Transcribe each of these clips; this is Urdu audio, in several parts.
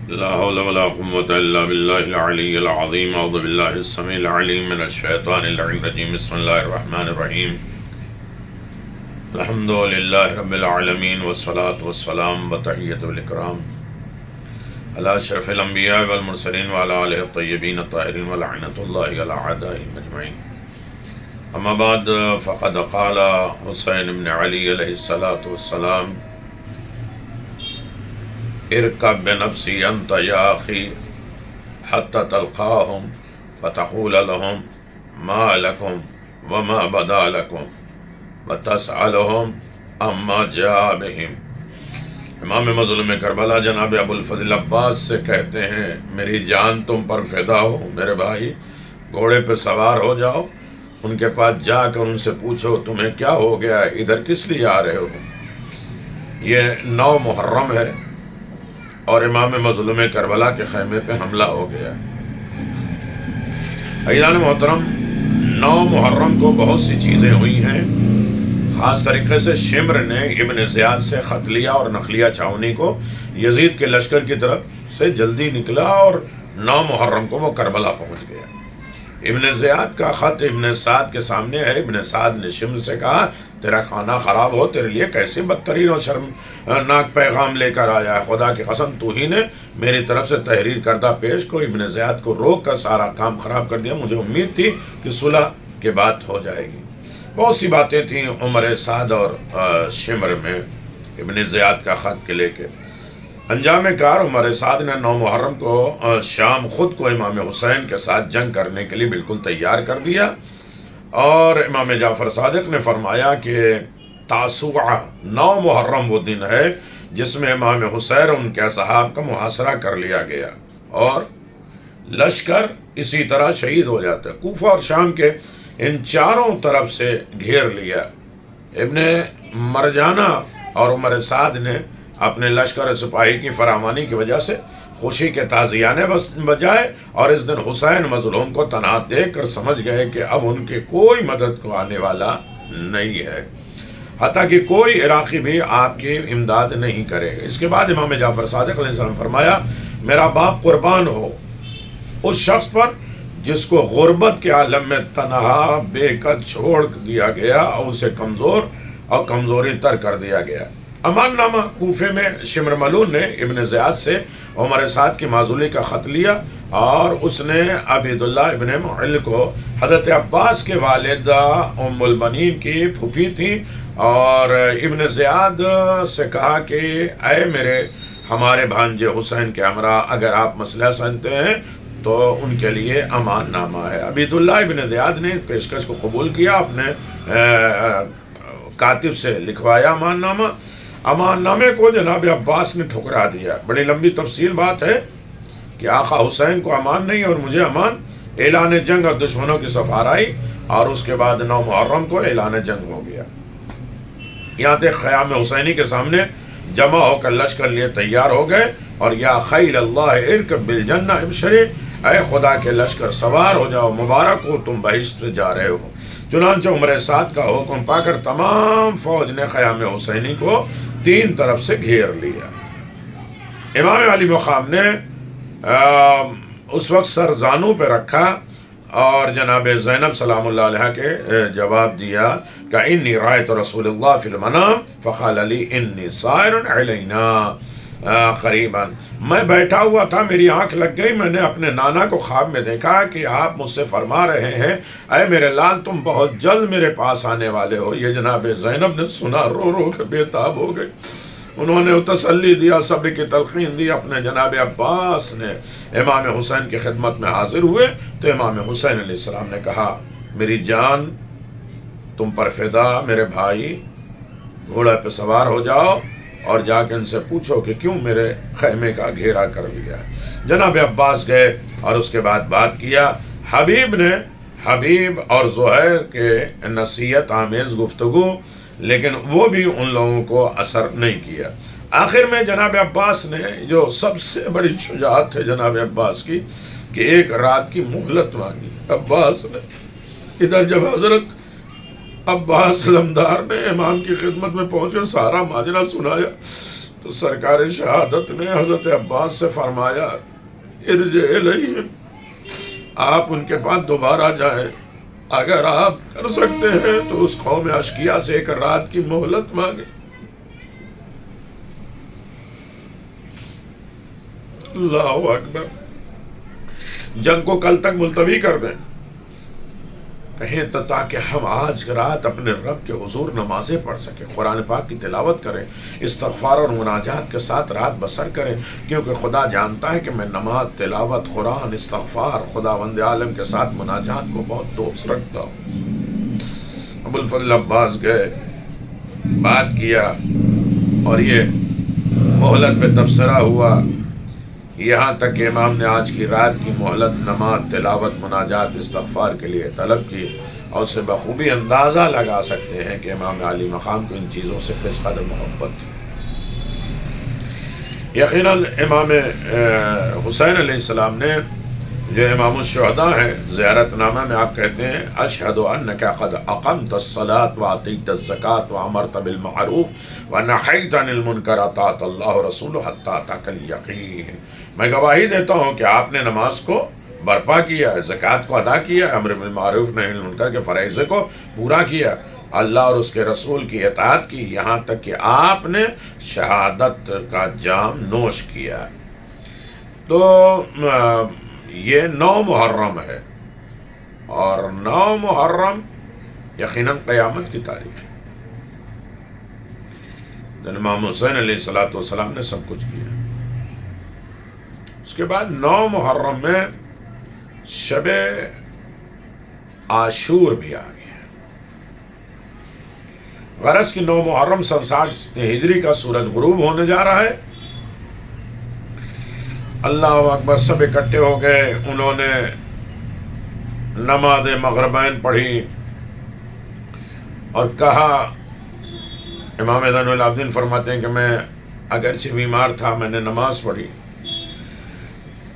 لا حول ولا قوة إلا بالله العلي العظيم. أعوذ بالله السميع العليم من الشيطان اللعين الرجيم. بسم الله الرحمن الرحيم. الحمد لله رب العالمين والصلاة والسلام وتحية الإكرام على أشرف الأنبياء والمرسلين وعلى آله الطيبين الطاهرين ولعنة الله على أعدائهم أجمعين. أما بعد، فقد قال حسين بن علي عليه الصلاة والسلام: اركب بنفسي أنت يا أخي حتى تلقاهم فتقول لهم ما لكم وما بدا لكم وتسألهم عما جاء بهم. امام مظلوم کربلا جناب ابو الفضل عباس سے کہتے ہیں، میری جان تم پر فدا ہو میرے بھائی، گھوڑے پہ سوار ہو جاؤ، ان کے پاس جا کر ان سے پوچھو تمہیں کیا ہو گیا ہے، ادھر کس لیے آ رہے ہو. یہ 9 محرم ہے اور امام مظلوم کربلا کے خیمے پہ حملہ ہو گیا. عزیزان محترم، 9 محرم کو بہت سی چیزیں ہوئی ہیں. خاص طریقے سے شمر نے ابن زیاد سے خط لیا اور نخلیہ چھاونی کو یزید کے لشکر کی طرف سے جلدی نکلا اور 9 محرم کو وہ کربلا پہنچ گیا. ابن زیاد کا خط ابن سعد کے سامنے ہے. ابن سعد نے شمر سے کہا تیرا کھانا خراب ہو، تیرے لیے کیسے بدترین اور شرمناک پیغام لے کر آیا ہے، خدا کی قسم تو ہی نے میری طرف سے تحریر کردہ پیش کو ابن زیاد کو روک کر سارا کام خراب کر دیا. مجھے امید تھی کہ صلح کے بات ہو جائے گی. بہت سی باتیں تھیں عمر سعد اور شمر میں ابن زیاد کا خط کے لے کے. انجام کار عمر سعد نے 9 محرم کو شام خود کو امام حسین کے ساتھ جنگ کرنے کے لیے بالکل تیار کر دیا، اور امام جعفر صادق نے فرمایا کہ تاسوعہ 9 محرم وہ دن ہے جس میں امام حسین ان کے اصحاب کا محاصرہ کر لیا گیا اور لشکر اسی طرح شہید ہو جاتا ہے. کوفہ اور شام کے ان چاروں طرف سے گھیر لیا. ابن مرجانہ اور عمر سعد نے اپنے لشکر سپاہی کی فراوانی کی وجہ سے خوشی کے تازیانے بجائے اور اس دن حسین مظلوم کو تنہا دیکھ کر سمجھ گئے کہ اب ان کے کوئی مدد کو آنے والا نہیں ہے، حتیٰ کہ کوئی عراقی بھی آپ کی امداد نہیں کرے گا. اس کے بعد امام جعفر صادق علیہ السلام فرمایا میرا باپ قربان ہو اس شخص پر جس کو غربت کے عالم میں تنہا بے قد چھوڑ دیا گیا اور اسے کمزور اور کمزوری تر کر دیا گیا. امان نامہ کوفے میں شمر ملون نے ابن زیاد سے عمر سعد کی معزولی کا خط لیا اور اس نے عبیداللہ ابن معل کو حضرت عباس کے والدہ ام البنین کی پھوپھی تھی اور ابن زیاد سے کہا کہ اے ہمارے بھانجے حسین کے ہمراہ اگر آپ مسئلہ سمجھتے ہیں تو ان کے لیے امان نامہ ہے. عبیداللہ ابن زیاد نے پیشکش کو قبول کیا، اپنے کاتب سے لکھوایا امان نامہ. امان نامے کو جناب عباس نے ٹھکرا دیا. بڑی لمبی تفصیل بات ہے کہ آقا حسین کو امان نہیں اور مجھے امان. اعلان جنگ اور دشمنوں کی سفارائی اور اس کے بعد 9 محرم کو اعلان جنگ ہو گیا. یہاں تک خیام حسینی کے سامنے جمع ہو کر لشکر لیے تیار ہو گئے اور یا خیل اللہ ارکب بالجنہ ابشری، اے خدا کے لشکر سوار ہو جاؤ، مبارک ہو تم بہشت پہ جا رہے ہو. چنانچہ عمر سعد کا حکم پا کر تمام فوج نے خیام حسینی کو 3 طرف سے گھیر لیا. امام علی مقام نے اس وقت سر زانو پہ رکھا اور جناب زینب سلام اللہ علیہ کے جواب دیا کہ انی رأیت رسول اللہ فی المنام فقال لی انی سائر علینا قریبا. میں بیٹھا ہوا تھا، میری آنکھ لگ گئی، میں نے اپنے نانا کو خواب میں دیکھا کہ آپ مجھ سے فرما رہے ہیں اے میرے لال تم بہت جلد میرے پاس آنے والے ہو. یہ جناب زینب نے سنا، رو رو کے بے تاب ہو گئی. انہوں نے تسلی دیا، صبر کی تلقین دی. اپنے جناب عباس نے امام حسین کی خدمت میں حاضر ہوئے تو امام حسین علیہ السلام نے کہا میری جان تم پر فدا میرے بھائی، گھوڑے پہ سوار ہو جاؤ اور جا کے ان سے پوچھو کہ کیوں میرے خیمے کا گھیرا کر لیا. جناب عباس گئے اور اس کے بعد بات کیا. حبیب اور زہیر کے نصیحت آمیز گفتگو، لیکن وہ بھی ان لوگوں کو اثر نہیں کیا. آخر میں جناب عباس نے، جو سب سے بڑی شجاعت ہے جناب عباس کی، کہ ایک رات کی مہلت مانگی. عباس نے ادھر جب حضرت عباس علمدار نے امام کی خدمت میں پہنچ کر سارا ماجرا سنایا تو تو سرکار شہادت نے حضرت عباس سے فرمایا ارجع الیہم، آپ ان کے پاس دوبارہ جائیں، اگر آپ کر سکتے ہیں تو اس قوم اشقیاء سے ایک رات کی مہلت مانگیں۔ اللہ اکبر، جنگ کو کل تک ملتوی کر دیں، کہیں تو تاکہ ہم آج رات اپنے رب کے حضور نمازیں پڑھ سکیں، قرآن پاک کی تلاوت کریں، استغفار اور مناجات کے ساتھ رات بسر کریں، کیونکہ خدا جانتا ہے کہ میں نماز، تلاوت، قرآن، استغفار، خداوند عالم کے ساتھ مناجات کو بہت دوست رکھتا ہوں۔ ابو الفضل عباس گئے، بات کیا، اور یہ مہلت پہ تبصرہ ہوا، یہاں تک کہ امام نے آج کی رات کی مہلت نماز، تلاوت، مناجات، استغفار کے لیے طلب کی، اور اسے بخوبی اندازہ لگا سکتے ہیں کہ امام علی مقام کو ان چیزوں سے کس قدر محبت تھی۔ یقیناً امام حسین علیہ السلام نے، جو امام الشہداء ہیں، زیارت نامہ میں آپ کہتے ہیں اشہد انک قد اقمت الصلاۃ واتیت الزکاۃ وامرت بالمعروف ونہیت عن المنکر اطاعت اللہ ورسولہ حتی اتاک الیقین، میں گواہی دیتا ہوں کہ آپ نے نماز کو برپا کیا ہے، زکوٰۃ کو ادا کیا ہے، امر بالمعروف نہی عن المنکر کے فرائض کو پورا کیا، اللہ اور اس کے رسول کی اطاعت کی، یہاں تک کہ آپ نے شہادت کا جام نوش کیا۔ تو یہ 9 محرم ہے، اور 9 محرم یقیناً قیامت کی تاریخ ہے، جن امام حسین علیہ السلام نے سب کچھ کیا۔ اس کے بعد 9 محرم میں شب عاشور بھی آ گیا۔ غرض کی 9 محرم سن 60 ہجری کا سورج غروب ہونے جا رہا ہے، اللہ اکبر، سب اکٹھے ہو گئے، انہوں نے نماز مغربین پڑھی اور کہا، امام زین العابدین فرماتے ہیں کہ میں اگرچہ بیمار تھا، میں نے نماز پڑھی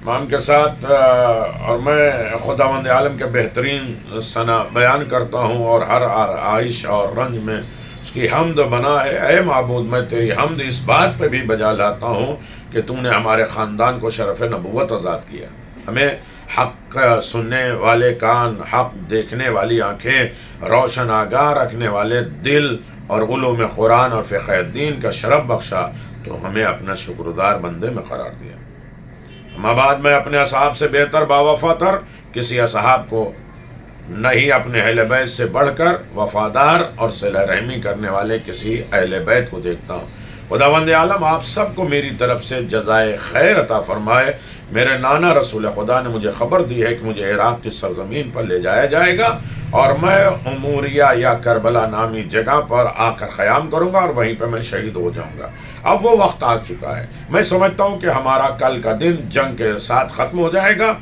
امام کے ساتھ، اور میں خداوند عالم کے بہترین ثنا بیان کرتا ہوں، اور ہر عائش اور رنج میں اس کی حمد بنا ہے۔ اے معبود، میں تیری حمد اس بات پہ بھی بجا لاتا ہوں کہ تم نے ہمارے خاندان کو شرف نبوت عطا کیا، ہمیں حق سننے والے کان، حق دیکھنے والی آنکھیں، روشن آگاہ رکھنے والے دل، اور علوم قرآن اور فقہ دین کا شرف بخشا، تو ہمیں اپنا شکردار بندے میں قرار دیا۔ اما بعد میں اپنے اصحاب سے بہتر باوفا تر کسی اصحاب کو نہیں، اپنے اہل بیت سے بڑھ کر وفادار اور صلہ رحمی کرنے والے کسی اہل بیت کو دیکھتا ہوں۔ خداوند عالم آپ سب کو میری طرف سے جزائے خیر عطا فرمائے۔ میرے نانا رسول خدا نے مجھے خبر دی ہے کہ مجھے عراق کی سرزمین پر لے جایا جائے گا، اور میں اموریہ یا کربلا نامی جگہ پر آ کر قیام کروں گا، اور وہیں پہ میں شہید ہو جاؤں گا۔ اب وہ وقت آ چکا ہے، میں سمجھتا ہوں کہ ہمارا کل کا دن جنگ کے ساتھ ختم ہو جائے گا،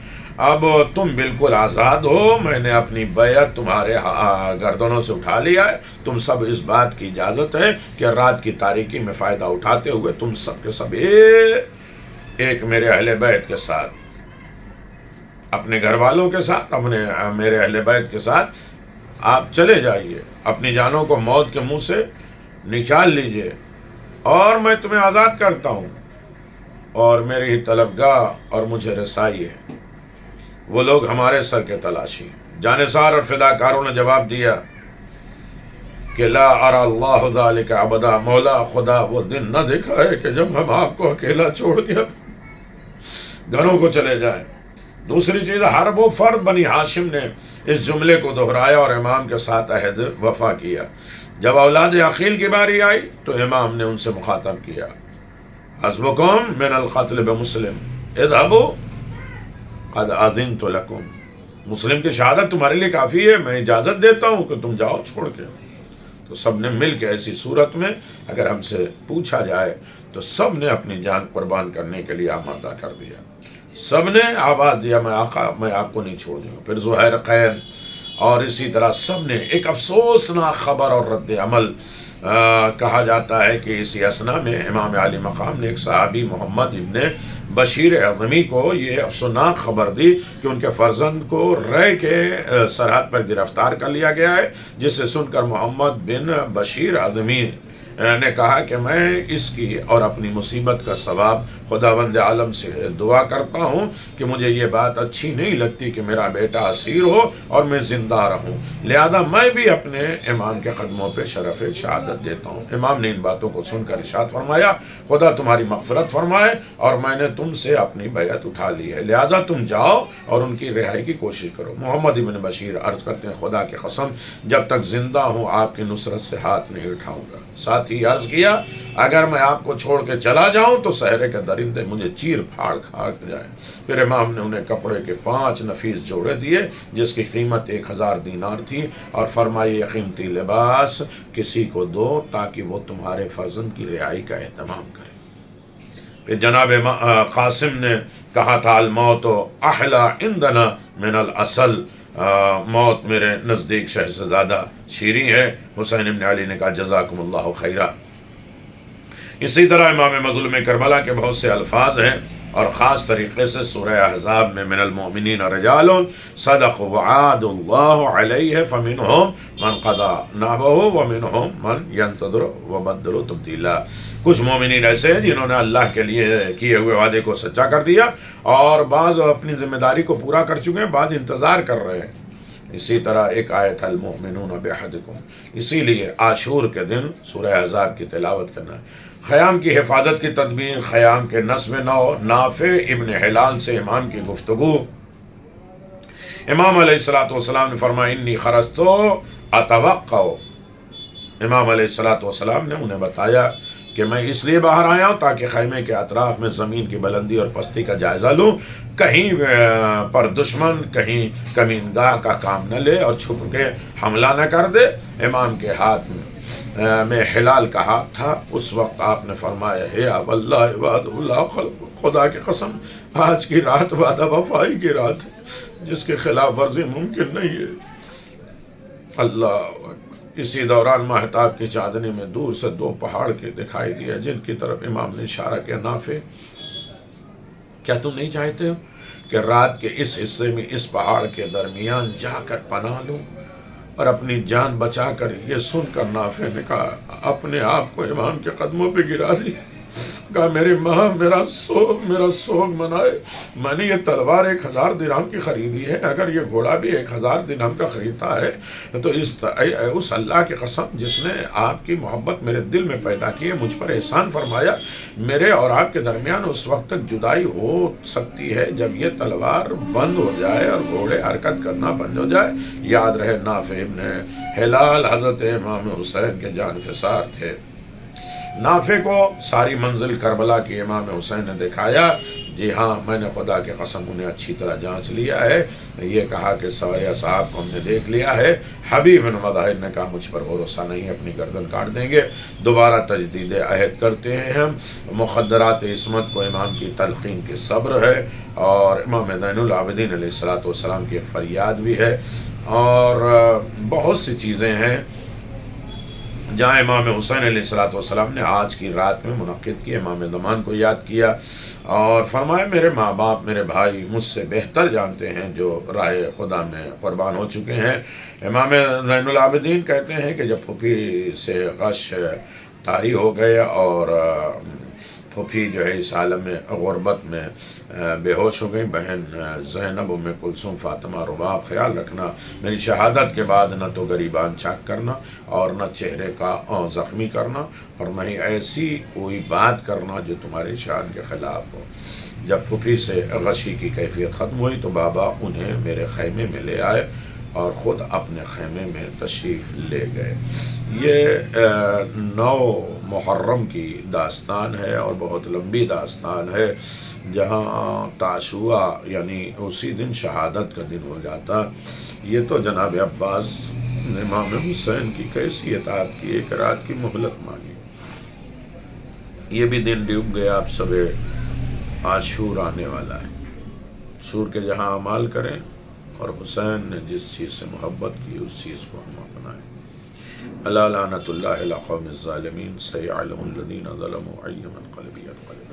اب تم بالکل آزاد ہو، میں نے اپنی بیعت تمہارے گردنوں سے اٹھا لیا ہے، تم سب اس بات کی اجازت ہے کہ رات کی تاریکی میں فائدہ اٹھاتے ہوئے تم سب کے سب ایک میرے اہل بیت کے ساتھ، اپنے گھر والوں کے ساتھ، میرے اہل بیت کے ساتھ آپ چلے جائیے، اپنی جانوں کو موت کے منہ سے نکال لیجئے، اور میں تمہیں آزاد کرتا ہوں، اور میری ہی طلبگاہ اور مجھے رسائی ہے۔ وہ لوگ ہمارے سر کے تلاشی۔ جانثار اور فداکاروں نے جواب دیا کہ لا ارى اللہ ذلك ابدا، مولا خدا وہ دن نہ دیکھا ہے کہ جب ہم آپ کو اکیلا چھوڑ کے گھروں کو چلے جائیں۔ دوسری چیز، ہر وہ فرد بنی ہاشم نے اس جملے کو دہرایا اور امام کے ساتھ عہد وفا کیا۔ جب اولاد عقیل کی باری آئی تو امام نے ان سے مخاطب کیا، حسبکم من القتل بمسلم اذهبوا قد اذنت لکم، مسلم کی شہادت تمہارے لیے کافی ہے، میں اجازت دیتا ہوں کہ تم جاؤ چھوڑ کے۔ تو سب نے مل کے، ایسی صورت میں اگر ہم سے پوچھا جائے تو سب نے اپنی جان قربان کرنے کے لیے آمادہ کر دیا، سب نے آواز دیا میں آقا، میں آپ کو نہیں چھوڑ دوں گا۔ پھر زہیر قین اور اسی طرح سب نے ایک افسوسناک خبر اور رد عمل، کہا جاتا ہے کہ اسی اثنا میں امام علی مقام نے ایک صحابی محمد ابن بشیر اعظمی کو یہ افسوسناک خبر دی کہ ان کے فرزند کو رے کے سرحد پر گرفتار کر لیا گیا ہے، جسے سن کر محمد بن بشیر اعظمی نے کہا کہ میں اس کی اور اپنی مصیبت کا ثواب خداوند عالم سے دعا کرتا ہوں کہ مجھے یہ بات اچھی نہیں لگتی کہ میرا بیٹا اسیر ہو اور میں زندہ رہوں، لہذا میں بھی اپنے امام کے قدموں پہ شرف شہادت دیتا ہوں۔ امام نے ان باتوں کو سن کر ارشاد فرمایا خدا تمہاری مغفرت فرمائے، اور میں نے تم سے اپنی بیعت اٹھا لی ہے، لہذا تم جاؤ اور ان کی رہائی کی کوشش کرو۔ محمد ابن بشیر عرض کرتے ہیں خدا کی قسم جب تک زندہ ہوں آپ کی نصرت سے ہاتھ نہیں اٹھاؤں گا۔ ساتھ ہی عرض کیا اگر میں آپ کو چھوڑ کے چلا جاؤں تو صحرے کے درندے مجھے چیر پھاڑ کھا جائیں۔ پھر امام نے انہیں کپڑے کے 5 نفیس جوڑے دیے جس کی قیمت 1000 دینار تھی، اور فرمایا یہ قیمتی لباس کسی کو دو تاکہ وہ تمہارے فرزند کی رہائی کا اہتمام کرے۔ پھر جناب قاسم نے کہا تھا الموت احلی عندنا من العسل، موت میرے نزدیک شہد سے زیادہ شیریں ہے۔ حسین ابن علی نے کہا جزاکم اللہ خیرہ۔ اسی طرح امام مظلوم کربلا کے بہت سے الفاظ ہیں، اور خاص طریقے سے سورہ احزاب میں من المؤمنین رجال صدقوا وعاد اللہ علیہ فمنہم من قضا نحبہ ومنہم من ینتظر وبدلوا تبدیلا۔ کچھ مومنین ایسے ہیں جنہوں نے اللہ کے لیے کیے ہوئے وعدے کو سچا کر دیا، اور بعض اپنی ذمہ داری کو پورا کر چکے ہیں، بعض انتظار کر رہے ہیں۔ اسی طرح ایک آیت المؤمنون بحدکم، اسی لیے عاشور کے دن سورہ احزاب کی تلاوت کرنا ہے۔ خیام کی حفاظت کی تدبیر، خیام کے نصب نو، نافع ابن ہلال سے امام کی گفتگو۔ امام علیہ السلام نے فرمایا انی خرجت اتوقع، امام علیہ السلام نے انہیں بتایا کہ میں اس لیے باہر آیا ہوں تاکہ خیمے کے اطراف میں زمین کی بلندی اور پستی کا جائزہ لوں، کہیں پر دشمن کہیں کمینگاہ کا کام نہ لے اور چھپ کے حملہ نہ کر دے۔ امام کے ہاتھ میں ہلال کا ہاتھ تھا۔ اس وقت آپ نے فرمایا ہے اب اللہ وعد اللہ خلق، خدا کی قسم آج کی رات وعدہ وفائی کی رات ہے جس کے خلاف ورزی ممکن نہیں ہے۔ اللہ اکبر۔ اسی دوران مہتاب کی چاندنی میں دور سے 2 پہاڑ کے دکھائی دیا جن کی طرف امام نے اشارہ کیا، نافع کیا تم نہیں چاہتے ہو کہ رات کے اس حصے میں اس پہاڑ کے درمیان جا کر پناہ لوں اور اپنی جان بچا کر؟ یہ سن کر نافع نے کہا اپنے آپ کو امام کے قدموں پہ گرا دی، کہا میری ماں میرا سوگ منائے، میں نے یہ تلوار 1000 درہم کی خریدی ہے، اگر یہ گھوڑا بھی 1000 درہم کا خریدتا ہے تو اس اللہ کی قسم جس نے آپ کی محبت میرے دل میں پیدا کی ہے، مجھ پر احسان فرمایا، میرے اور آپ کے درمیان اس وقت تک جدائی ہو سکتی ہے جب یہ تلوار بند ہو جائے اور گھوڑے حرکت کرنا بند ہو جائے۔ یاد رہے نافع ابن ہلال حضرت امام حسین کے جانفثار تھے۔ نافع کو ساری منزل کربلا کی امام حسین نے دکھایا، جی ہاں میں نے خدا کی قسم انہیں اچھی طرح جانچ لیا ہے، یہ کہا کہ سوریہ صاحب کو ہم نے دیکھ لیا ہے۔ حبیب بن مظاہر نے کہا مجھ پر بھروسہ نہیں، اپنی گردن کاٹ دیں گے، دوبارہ تجدید عہد کرتے ہیں ہم۔ مخدرات عصمت کو امام کی تلقین کی صبر ہے، اور امام زین العابدین علیہ السلام کی ایک فریاد بھی ہے، اور بہت سی چیزیں ہیں جہاں امام حسین علیہ السلام نے آج کی رات میں منعقد کی، امام زمان کو یاد کیا اور فرمایا میرے ماں باپ میرے بھائی مجھ سے بہتر جانتے ہیں جو راہ خدا میں قربان ہو چکے ہیں۔ امام زین العابدین کہتے ہیں کہ جب پھوپھی سے غش طاری ہو گئے اور پھوپھی جو ہے اس عالم میں غربت میں بے ہوش ہو گئی، بہن زینب ام کلثوم فاطمہ رباب خیال رکھنا میری شہادت کے بعد نہ تو غریبان چاک کرنا اور نہ چہرے کا زخمی کرنا اور نہ ہی ایسی کوئی بات کرنا جو تمہاری شان کے خلاف ہو۔ جب پھوپھی سے غشی کی کیفیت ختم ہوئی تو بابا انہیں میرے خیمے میں لے آئے اور خود اپنے خیمے میں تشریف لے گئے۔ یہ 9 محرم کی داستان ہے اور بہت لمبی داستان ہے، جہاں تاشوعہ یعنی اسی دن شہادت کا دن ہو جاتا۔ یہ تو جناب عباس امام حسین کی کیسی اطاعت کی، ایک رات کی مہلت مانگی۔ یہ بھی دن ڈوب گیا، اب سب عاشور آنے والا ہے۔ عاشور کے جہاں اعمال کریں اور حسین نے جس چیز سے محبت کی اس چیز کو ہم اپنائیں۔ الا لعنت اللہ علی قوم الظالمین سیعلم الذین ظلموا ای منقلب ینقلبون۔